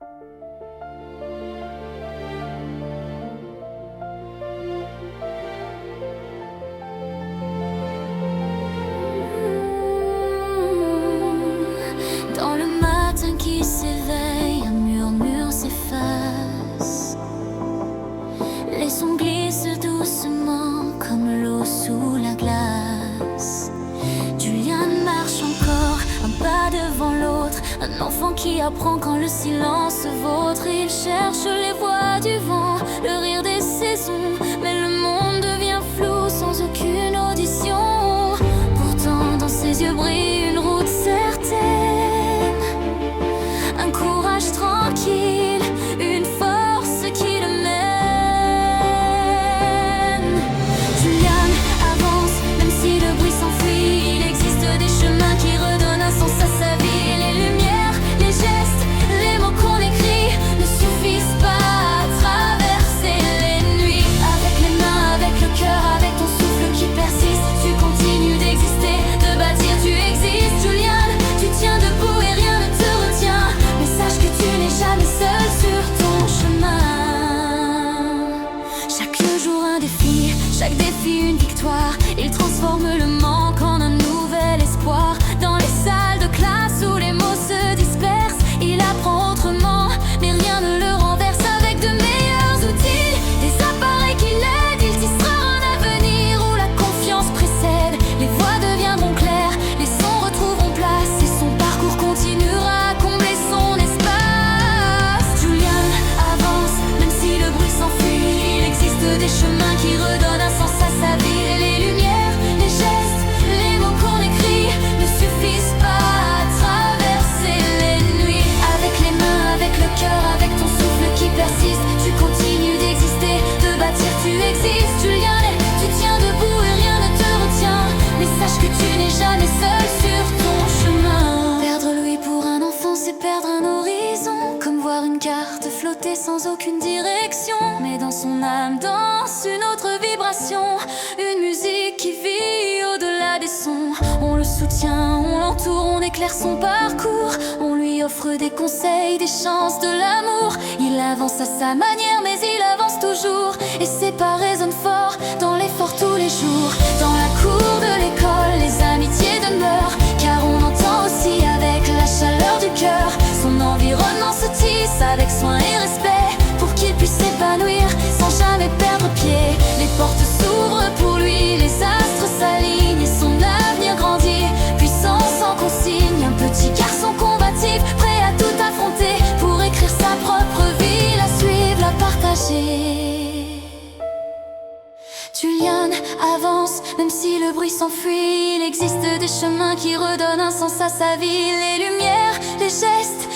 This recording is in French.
Dans le matin qui s'éveille, un murmure s'efface. Les sons glissent doucement comme l'eau sous la glace. Julian marche encore, un pas devant l'autre, un enfant qui apprend quand le silence se vautre. Il cherche les voix du vent, le rire des saisons, mais le monde devient flou sans aucune audition. Pourtant dans ses yeux brille une route certaine, un courage tranquille, une force qui le mène. Julian avance, même si le bruit s'enfuit. Il existe des chemins qui redonnent un sens à sa vie. Les lumières, les gestes, les mots qu'on écrit ne suffisent pas à traverser les nuits. Avec les mains, avec le cœur, avec ton souffle qui persiste, tu continues d'exister, de bâtir, tu existes. Julian, tu tiens debout et rien ne te retient, mais sache que tu n'es jamais seul sur ton chemin. Chaque jour un défi, chaque défi une victoire. Il transforme le manque en un nouvel espoir. Dans les salles de classe où les mots se dispersent, il apprend autrement, mais rien ne le renverse. Avec de meilleurs outils, des appareils qui l'aident, il tissera un avenir où la confiance précède. Les voix deviendront claires, les sons retrouveront place, et son parcours continuera à combler son espace. Julian avance, même si le bruit s'enfuit. Il existe des chemins qui redonnent un sens à sa vie. Et les lumières, les gestes, les mots qu'on écrit ne suffisent pas à traverser les nuits. Avec les mains, avec le cœur, avec ton souffle qui persiste, tu continues d'exister, de bâtir, tu existes. Julian, tu tiens debout et rien ne te retient, mais sache que tu n'es jamais seul sur ton chemin. Perdre Louis pour un enfant, c'est perdre un horizon, comme voir une carte flotter sans aucune direction. Mais dans son âme danse une autre vibration, une musique qui vit au-delà des sons. On le soutient, on l'entoure, on éclaire son parcours, on lui offre des conseils, des chances, de l'amour. Il avance à sa manière, mais il avance toujours, et ses pas résonnent fort dans l'effort tous les jours. Dans la cour de l'école, les amitiés demeurent, car on entend aussi avec la chaleur du cœur. Son environnement se tisse avec soin et respect, pour qu'il puisse s'épanouir sans jamais perdre pied. Les portes s'ouvrent pour lui, les astres s'alignent et son avenir grandit. Puissant sans consigne, un petit garçon combatif, prêt à tout affronter pour écrire sa propre vie, la suivre, la partager. Julian avance, même si le bruit s'enfuit. Il existe des chemins qui redonnent un sens à sa vie. Les lumières, les gestes,